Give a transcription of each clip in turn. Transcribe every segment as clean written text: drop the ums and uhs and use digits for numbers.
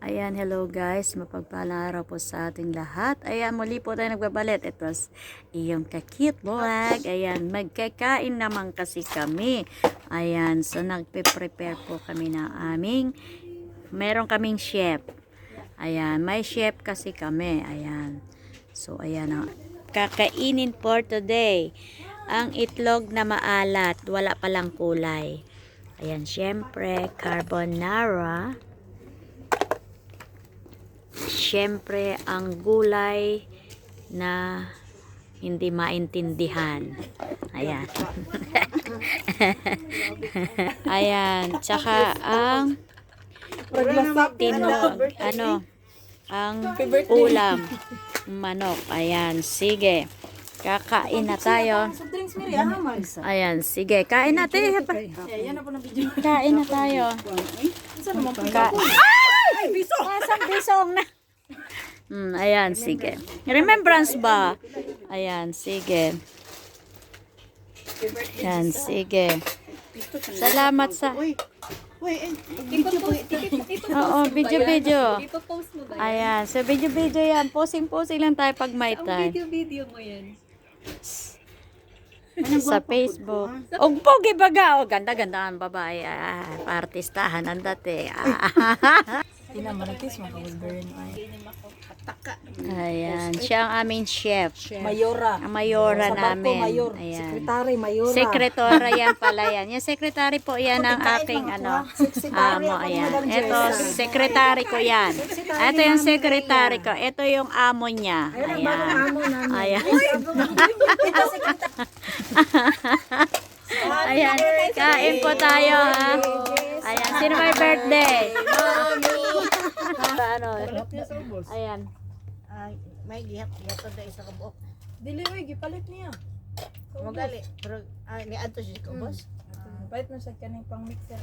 Ayan, hello guys. Mapagpalang araw po sa ating lahat. Ayan, muli po tayo nagbabalit. Ito iyong kakit vlog. Ayan, magkakain naman kasi kami. Ayan, so nagpe-prepare po kami ng meron kaming chef. Ayan, may chef kasi kami. Ayan. So, ayan ang kakainin for today. Ang itlog na maalat, wala palang kulay. Ayan, syempre, carbonara. Syempre, ang gulay na hindi maintindihan. Ayan. Ayan. Tsaka ang tinog. Ang ulam. Manok. Ayan. Sige. Kakain na tayo. Ayan. Sige. Kain na tayo. Kain na tayo. Masang bisong na. Ayan, sige. Remembrance ba? Ayan, sige. Ayan, sige. Salamat sa... Oo, video. Ayan, so video yan. Posing lang tayo pag may time. Video mo yan. Sa Facebook. Og pogi baga. O, ganda-ganda ang babae. Artistahan ang dati. Ayan, siya ang aming chef. Mayora. Ang mayora namin. Mayor. Ayan. Sekretary, mayora. Sekretary yan pala yan. Yung sekretary po yan ang aking amo. Ayan. Ito, sekretary ko yan. Ito yung sekretary ko. Ito yung amo niya. Ayan. Ayan. Ayan. Kain po tayo, ha. Ayan. Sino may birthday? Ano? Ayan. May gihat na isa ka buok. Dili, oy, gipalit niya. Magali. Pero ni adto siya ko boss. Palit na siya kaning pang mixer.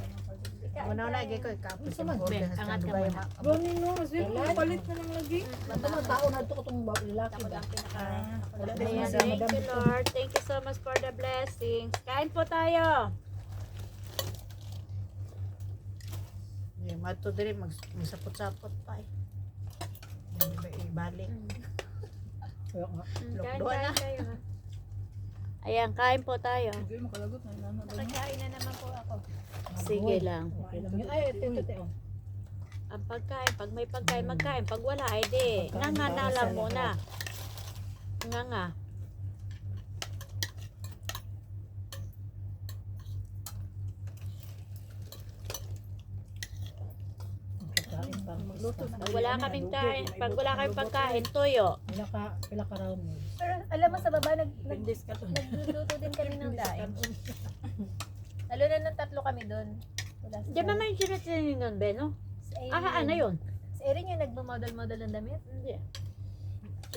Muna na gyud ko kapos sa mga Angat ka muna. Gani no, kasi palit na lang lagi. Matama tao na to kung lalaki ba. Ayan. Thank you, Lord. Thank you so much for the blessings. Kain po tayo. Mato diri magsapot-sapot pa eh. Ibalik. Kain tayo. Ayan, kain po tayo. Nakakain na naman po ako. Sige lang. Ay, ito. Ang pagkain, pag may pagkain, magkain. Pag wala, ay di. Nga na lang muna. Nga. Pag wala kaming kain, pag wala kaming pagkain, tuyo. Pila ka round mo. Pero alam mo sa baba, nagluluto din kami ng daing. Lalo na ng tatlo kami doon. Di ba may sinatinin nun, Beno? Ano yun? Si Erin yung nagmamodel-model ng damit? Hindi.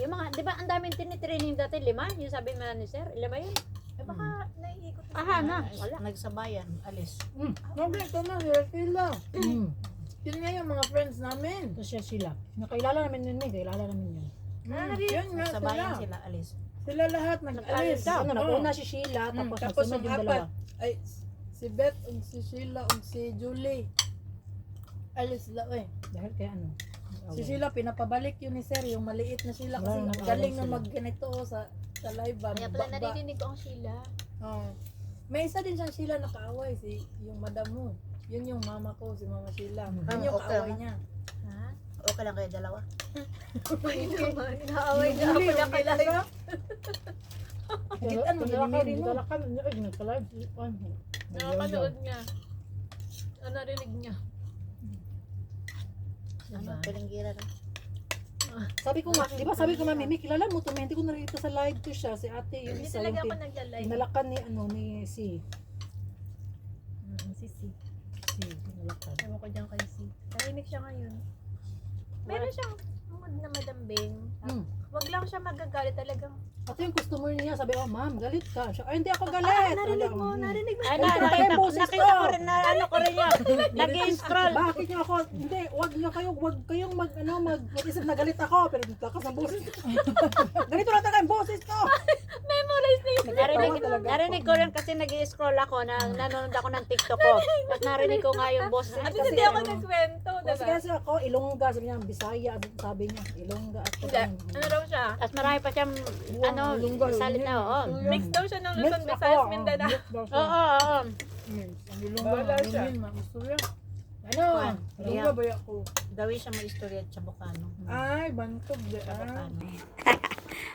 Yung mga, di ba ang daming tinitraining dati, 5? Yung sabi mo ni sir, 5 yun? Eh baka naiikot Na. Wala. Nagsabayan, alis. Ito na, sila. Yun nga yung mga friends namin. Ito sila. Nakilala namin yun, kilala namin yun. Yun nga Nagsabayan sila. sila, alis. Sila lahat nag-alis. Ano, nauna si Sheila, tapos ang nasunod yung apat. dalawa. Ay, si Beth, ug si Sheila, ug si Julie. Alis daw eh. Dahil kaya ano. Si Sheila, pinapabalik yun ni Sir, yung maliit na Sheila. Kasi Wala, galing na sila. mag-ganito sa live ba. Kaya pala naririnig ko ang Sheila. Oh. May isa din siyang Sheila nakaaway, yung madam mo. Yun yung mama ko, si Mama Sheila. Yun yung okay. kaaway niya. Ha? Okay lang kayo dalawa. Naaway na ako na kay Lara. Higit ano, dinimiri mo. Nakakanood niya. Narinig niya. Ano, palinggira na. Sabi ko nga, di ba sabi ko na Mimi, kilala mo to, hindi ko narito sa live to siya, si ate yung Hindi isa, talaga yung ako nagla-live. pinalakan ni si pinalakan. Ewan ko dyan kay Si. Tahimik siya ngayon. Meron siyang mood na madambing. Wag lang siya magagalit talagang. Ate yung customer niya, sabi, oh ma'am, galit ka. Siya, ay hindi ako galit. Narinig mo. Ay, Nakita ko nakita ko rin na ano ko rin yun. Nag-i-scroll. Bakit niyo ako, hindi, wag kayong mag-isip na galit ako, pero lakas ng boses. Ganito na talaga yung boses ko. Memorize na yung Narinig ko rin kasi nag-i-scroll ako, nanonood ako ng TikTok ko. At narinig ko nga yung boss. At least hindi ako nagkwento, Kasi diba? kasi ako, Ilongga, sabi niya, Bisaya, sabi niya, Ilongga. Ako, Hindi. Ano raw siya? At marami pa siyang, ano, salit na, oo. Mix daw siya ng Luzon, Visayas, Mindanao. Oo, oo. Ang Ilongga, Bahala siya. Magustuya. Ano? Kuwan. Ilongga ba ako? Gawin siya may istorya at Chabacano. Ay, bantog di ah. Chabacano.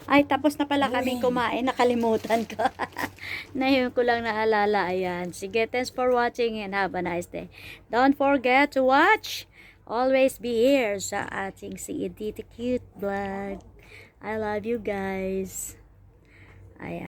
Ay, tapos na pala kaming kumain. Nakalimutan ko. Ngayon ko lang naalala. Ayan. Sige, thanks for watching and have a nice day. Don't forget to watch. Always be here sa ating si Edith Cute Vlog. I love you guys. Ayan.